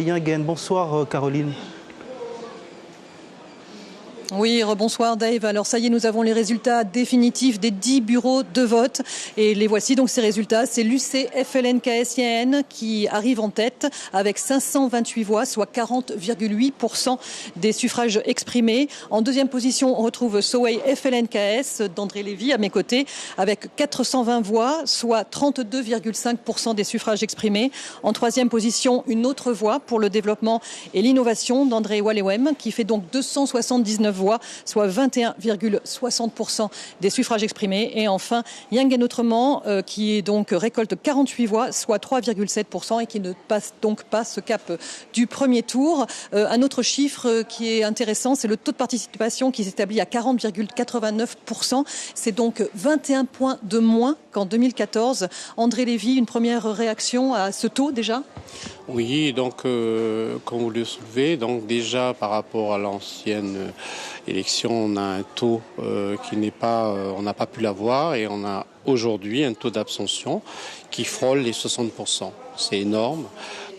Yingen. Bonsoir Caroline. Oui, rebonsoir Dave. Alors ça y est, nous avons les résultats définitifs des 10 bureaux de vote. Et les voici donc ces résultats. C'est l'UC FLN-KS-IAN qui arrive en tête avec 528 voix, soit 40,8% des suffrages exprimés. En deuxième position, on retrouve Sowei FLN-KS d'André Lévy à mes côtés avec 420 voix, soit 32,5% des suffrages exprimés. En troisième position, une autre voix pour le développement et l'innovation d'André Walewem qui fait donc 279 voix, soit 21,60% des suffrages exprimés. Et enfin, Yingen Autrement, qui donc récolte 48 voix, soit 3,7% et qui ne passe donc pas ce cap du premier tour. Un autre chiffre qui est intéressant, c'est le taux de participation qui s'établit à 40,89%. C'est donc 21 points de moins qu'en 2014. André Lévy, une première réaction à ce taux déjà ? Oui, donc comme vous le soulevez, donc déjà par rapport à l'ancienne élection, on a un taux qui n'est pas, on n'a pas pu l'avoir et on a aujourd'hui un taux d'abstention qui frôle les 60%. C'est énorme.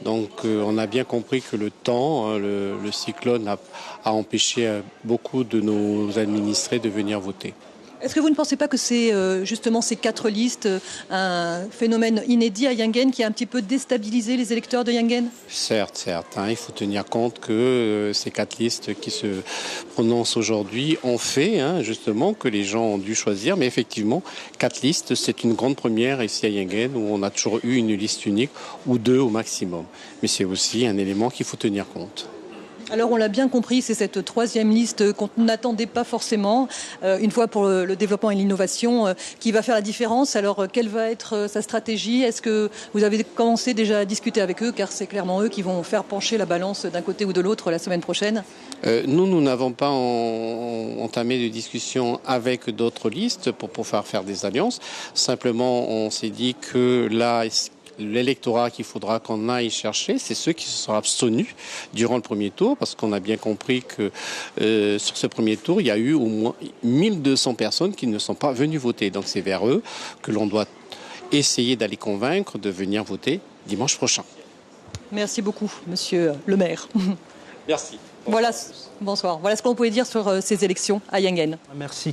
Donc on a bien compris que le temps, le cyclone a empêché beaucoup de nos administrés de venir voter. Est-ce que vous ne pensez pas que c'est justement ces 4 listes un phénomène inédit à Yingen qui a un petit peu déstabilisé les électeurs de Yingen ? Certes. Il faut tenir compte que ces 4 listes qui se prononcent aujourd'hui ont fait justement que les gens ont dû choisir. Mais effectivement, 4 listes, c'est une grande première ici à Yingen où on a toujours eu une liste unique ou 2 au maximum. Mais c'est aussi un élément qu'il faut tenir compte. Alors on l'a bien compris, c'est cette 3e liste qu'on n'attendait pas forcément, une fois pour le développement et l'innovation, qui va faire la différence. Alors quelle va être sa stratégie ? Est-ce que vous avez commencé déjà à discuter avec eux, car c'est clairement eux qui vont faire pencher la balance d'un côté ou de l'autre la semaine prochaine ? Nous n'avons pas entamé de discussion avec d'autres listes pour pouvoir faire des alliances. Simplement, on s'est dit que là, l'électorat qu'il faudra qu'on aille chercher, c'est ceux qui se sont abstenus durant le premier tour, parce qu'on a bien compris que sur ce premier tour, il y a eu au moins 1200 personnes qui ne sont pas venues voter. Donc c'est vers eux que l'on doit essayer d'aller convaincre de venir voter dimanche prochain. Merci beaucoup, monsieur le maire. Merci. Bonsoir. Voilà ce qu'on pouvait dire sur ces élections à Yingen. Merci.